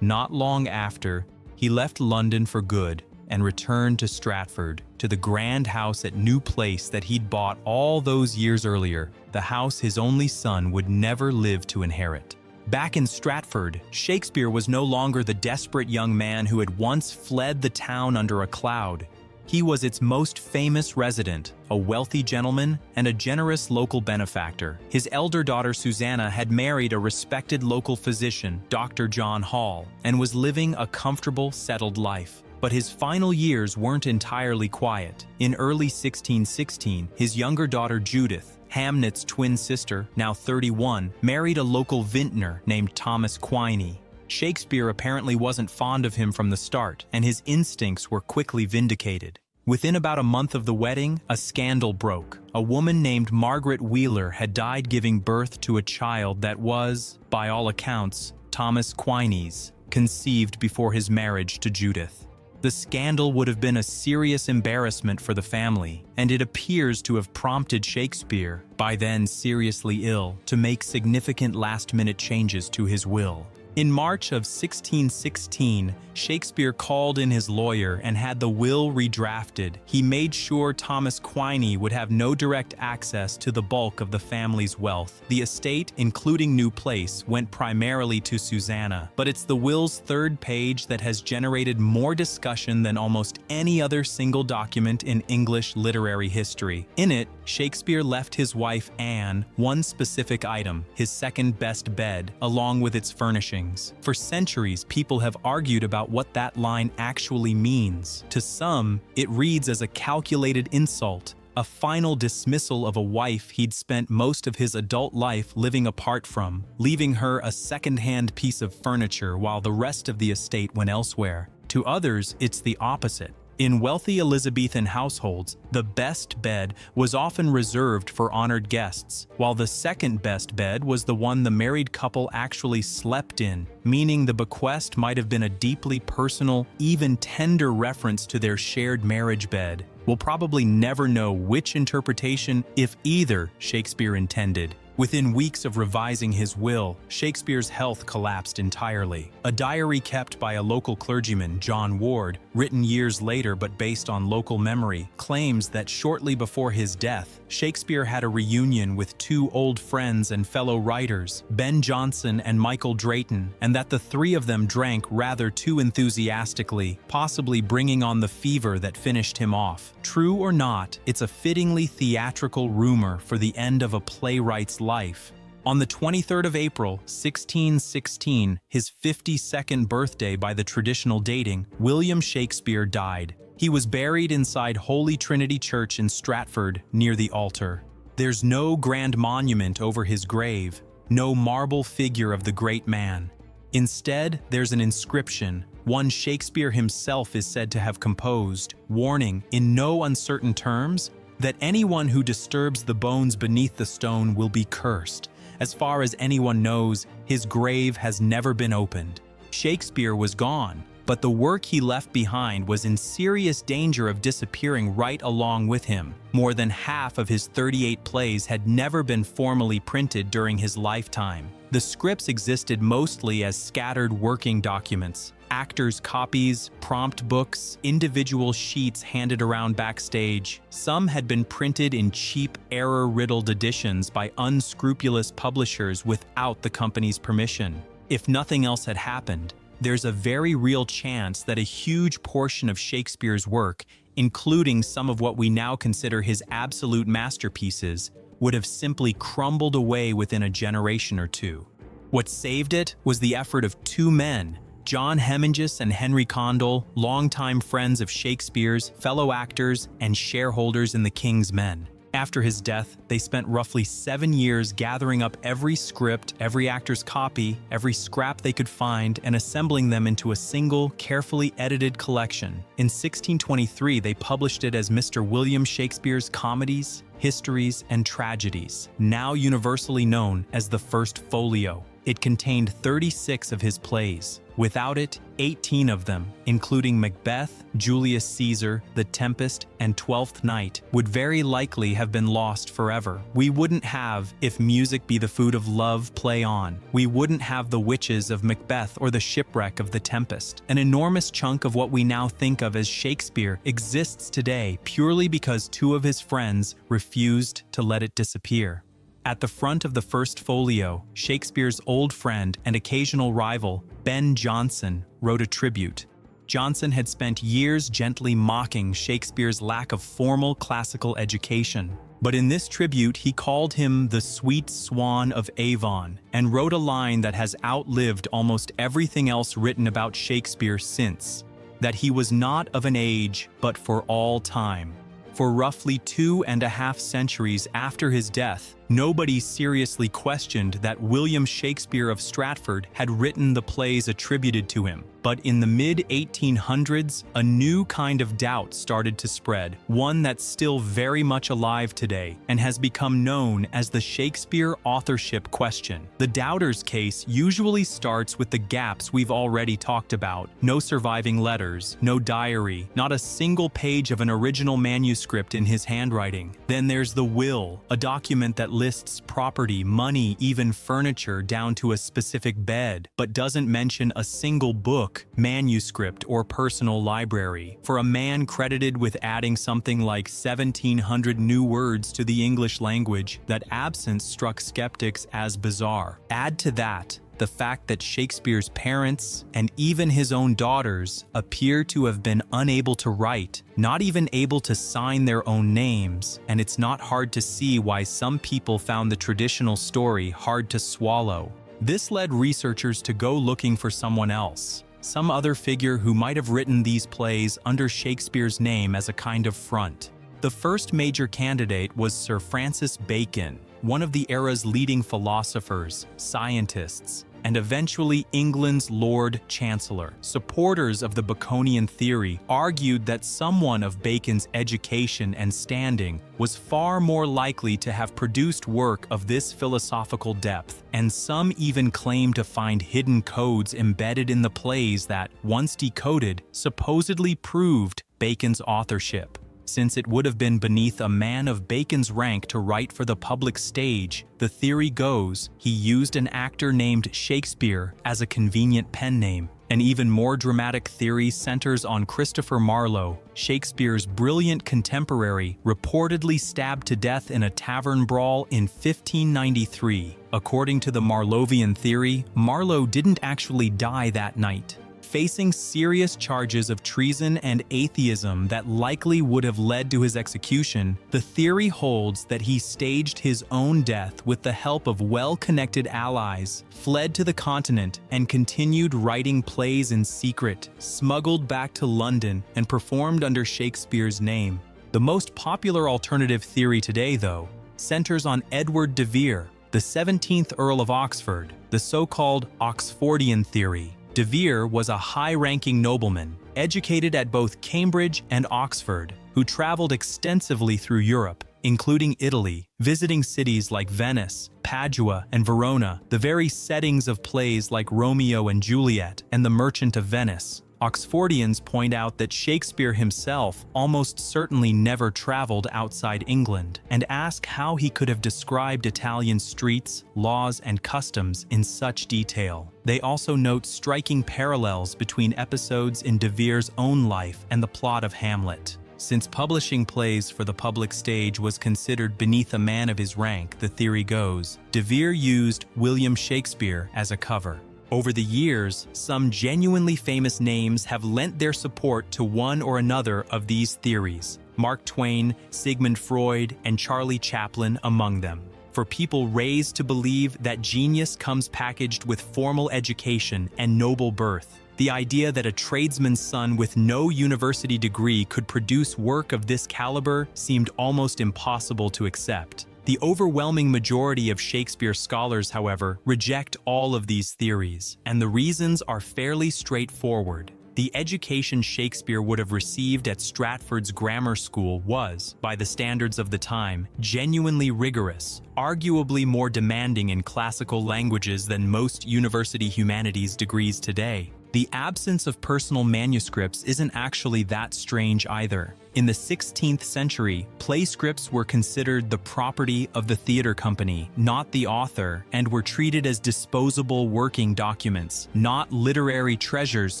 Not long after, he left London for good and returned to Stratford, to the grand house at New Place that he'd bought all those years earlier, the house his only son would never live to inherit. Back in Stratford, Shakespeare was no longer the desperate young man who had once fled the town under a cloud. He was its most famous resident, a wealthy gentleman and a generous local benefactor. His elder daughter Susanna had married a respected local physician, Dr. John Hall, and was living a comfortable, settled life. But his final years weren't entirely quiet. In early 1616, his younger daughter Judith, Hamlet's twin sister, now 31, married a local vintner named Thomas Quiney. Shakespeare apparently wasn't fond of him from the start, and his instincts were quickly vindicated. Within about a month of the wedding, a scandal broke. A woman named Margaret Wheeler had died giving birth to a child that was, by all accounts, Thomas Quine's, conceived before his marriage to Judith. The scandal would have been a serious embarrassment for the family, and it appears to have prompted Shakespeare, by then seriously ill, to make significant last-minute changes to his will. In March of 1616, Shakespeare called in his lawyer and had the will redrafted. He made sure Thomas Quine would have no direct access to the bulk of the family's wealth. The estate, including New Place, went primarily to Susanna, but it's the will's third page that has generated more discussion than almost any other single document in English literary history. In it, Shakespeare left his wife Anne one specific item, his second-best bed, along with its furnishings. For centuries, people have argued about what that line actually means. To some, it reads as a calculated insult, a final dismissal of a wife he'd spent most of his adult life living apart from, leaving her a second-hand piece of furniture while the rest of the estate went elsewhere. To others, it's the opposite. In wealthy Elizabethan households, the best bed was often reserved for honored guests, while the second best bed was the one the married couple actually slept in, meaning the bequest might have been a deeply personal, even tender reference to their shared marriage bed. We'll probably never know which interpretation, if either, Shakespeare intended. Within weeks of revising his will, Shakespeare's health collapsed entirely. A diary kept by a local clergyman, John Ward, written years later but based on local memory, claims that shortly before his death, Shakespeare had a reunion with two old friends and fellow writers, Ben Jonson and Michael Drayton, and that the three of them drank rather too enthusiastically, possibly bringing on the fever that finished him off. True or not, it's a fittingly theatrical rumor for the end of a playwright's life. On the 23rd of April, 1616, his 52nd birthday by the traditional dating, William Shakespeare died. He was buried inside Holy Trinity Church in Stratford, near the altar. There's no grand monument over his grave, no marble figure of the great man. Instead, there's an inscription, one Shakespeare himself is said to have composed, warning, in no uncertain terms, that anyone who disturbs the bones beneath the stone will be cursed. As far as anyone knows, his grave has never been opened. Shakespeare was gone, but the work he left behind was in serious danger of disappearing right along with him. More than half of his 38 plays had never been formally printed during his lifetime. The scripts existed mostly as scattered working documents, actors' copies, prompt books, individual sheets handed around backstage. Some had been printed in cheap, error-riddled editions by unscrupulous publishers without the company's permission. If nothing else had happened, there's a very real chance that a huge portion of Shakespeare's work, including some of what we now consider his absolute masterpieces, would have simply crumbled away within a generation or two. What saved it was the effort of two men, John Heminges and Henry Condell, longtime friends of Shakespeare's, fellow actors, and shareholders in the King's Men. After his death, they spent roughly 7 years gathering up every script, every actor's copy, every scrap they could find, and assembling them into a single, carefully edited collection. In 1623, they published it as Mr. William Shakespeare's Comedies, Histories, and Tragedies, now universally known as the First Folio. It contained 36 of his plays. Without it, 18 of them, including Macbeth, Julius Caesar, The Tempest, and Twelfth Night, would very likely have been lost forever. We wouldn't have If Music Be the Food of Love play on. We wouldn't have The Witches of Macbeth or The Shipwreck of The Tempest. An enormous chunk of what we now think of as Shakespeare exists today purely because two of his friends refused to let it disappear. At the front of the First Folio, Shakespeare's old friend and occasional rival, Ben Jonson, wrote a tribute. Jonson had spent years gently mocking Shakespeare's lack of formal classical education. But in this tribute, he called him the sweet swan of Avon and wrote a line that has outlived almost everything else written about Shakespeare since, that he was not of an age, but for all time. For roughly 2.5 centuries after his death, Nobody seriously questioned that William Shakespeare of Stratford had written the plays attributed to him. But in the mid-1800s, a new kind of doubt started to spread, one that's still very much alive today and has become known as the Shakespeare authorship question. The doubter's case usually starts with the gaps we've already talked about: no surviving letters, no diary, not a single page of an original manuscript in his handwriting. Then there's the will, a document that lists property, money, even furniture down to a specific bed, but doesn't mention a single book, manuscript, or personal library. For a man credited with adding something like 1,700 new words to the English language, that absence struck skeptics as bizarre. Add to that the fact that Shakespeare's parents, and even his own daughters, appear to have been unable to write, not even able to sign their own names, and it's not hard to see why some people found the traditional story hard to swallow. This led researchers to go looking for someone else, some other figure who might have written these plays under Shakespeare's name as a kind of front. The first major candidate was Sir Francis Bacon, one of the era's leading philosophers, scientists, and eventually England's Lord Chancellor. Supporters of the Baconian theory argued that someone of Bacon's education and standing was far more likely to have produced work of this philosophical depth, and some even claimed to find hidden codes embedded in the plays that, once decoded, supposedly proved Bacon's authorship. Since it would have been beneath a man of Bacon's rank to write for the public stage, the theory goes he used an actor named Shakespeare as a convenient pen name. An even more dramatic theory centers on Christopher Marlowe, Shakespeare's brilliant contemporary, reportedly stabbed to death in a tavern brawl in 1593. According to the Marlovian theory, Marlowe didn't actually die that night. Facing serious charges of treason and atheism that likely would have led to his execution, the theory holds that he staged his own death with the help of well-connected allies, fled to the continent, and continued writing plays in secret, smuggled back to London, and performed under Shakespeare's name. The most popular alternative theory today, though, centers on Edward de Vere, the 17th Earl of Oxford, the so-called Oxfordian theory. De Vere was a high-ranking nobleman, educated at both Cambridge and Oxford, who traveled extensively through Europe, including Italy, visiting cities like Venice, Padua, and Verona, the very settings of plays like Romeo and Juliet and The Merchant of Venice. Oxfordians point out that Shakespeare himself almost certainly never traveled outside England, and ask how he could have described Italian streets, laws, and customs in such detail. They also note striking parallels between episodes in de Vere's own life and the plot of Hamlet. Since publishing plays for the public stage was considered beneath a man of his rank, the theory goes, de Vere used William Shakespeare as a cover. Over the years, some genuinely famous names have lent their support to one or another of these theories. Mark Twain, Sigmund Freud, and Charlie Chaplin among them. For people raised to believe that genius comes packaged with formal education and noble birth, the idea that a tradesman's son with no university degree could produce work of this caliber seemed almost impossible to accept. The overwhelming majority of Shakespeare scholars, however, reject all of these theories, and the reasons are fairly straightforward. The education Shakespeare would have received at Stratford's grammar school was, by the standards of the time, genuinely rigorous, arguably more demanding in classical languages than most university humanities degrees today. The absence of personal manuscripts isn't actually that strange either. In the 16th century, play scripts were considered the property of the theater company, not the author, and were treated as disposable working documents, not literary treasures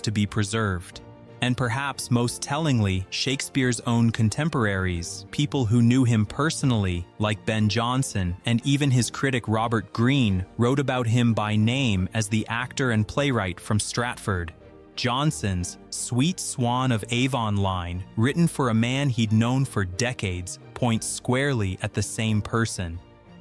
to be preserved. And perhaps most tellingly, Shakespeare's own contemporaries, people who knew him personally, like Ben Jonson, and even his critic Robert Greene, wrote about him by name as the actor and playwright from Stratford. Jonson's "Sweet Swan of Avon" line, written for a man he'd known for decades, points squarely at the same person.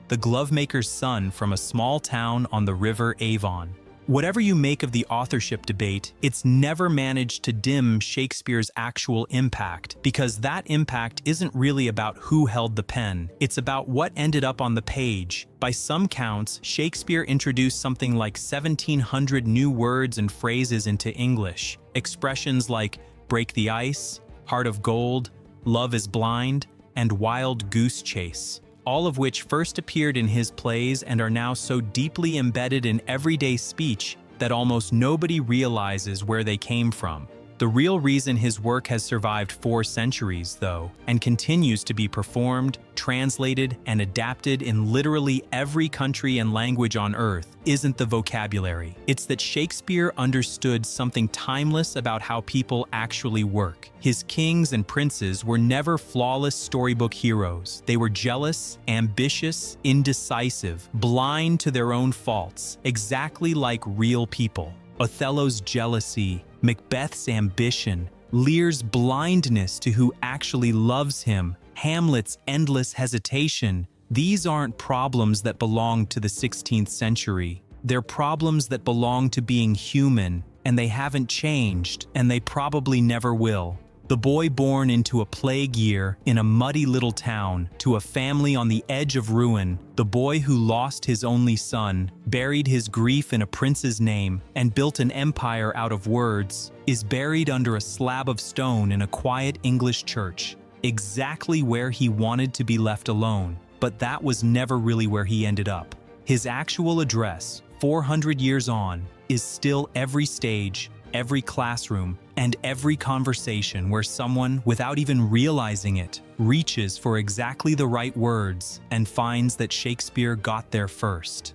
The glovemaker's son from a small town on the river Avon. Whatever you make of the authorship debate, it's never managed to dim Shakespeare's actual impact, because that impact isn't really about who held the pen, it's about what ended up on the page. By some counts, Shakespeare introduced something like 1,700 new words and phrases into English. Expressions like break the ice, heart of gold, love is blind, and wild goose chase, all of which first appeared in his plays and are now so deeply embedded in everyday speech that almost nobody realizes where they came from. The real reason his work has survived 4 centuries, though, and continues to be performed, translated, and adapted in literally every country and language on Earth, isn't the vocabulary. It's that Shakespeare understood something timeless about how people actually work. His kings and princes were never flawless storybook heroes. They were jealous, ambitious, indecisive, blind to their own faults, exactly like real people. Othello's jealousy, Macbeth's ambition, Lear's blindness to who actually loves him, Hamlet's endless hesitation, these aren't problems that belong to the 16th century. They're problems that belong to being human, and they haven't changed, and they probably never will. The boy born into a plague year in a muddy little town, to a family on the edge of ruin, the boy who lost his only son, buried his grief in a prince's name, and built an empire out of words, is buried under a slab of stone in a quiet English church, exactly where he wanted to be left alone. But that was never really where he ended up. His actual address, 400 years on, is still every stage, every classroom, and every conversation where someone, without even realizing it, reaches for exactly the right words and finds that Shakespeare got there first.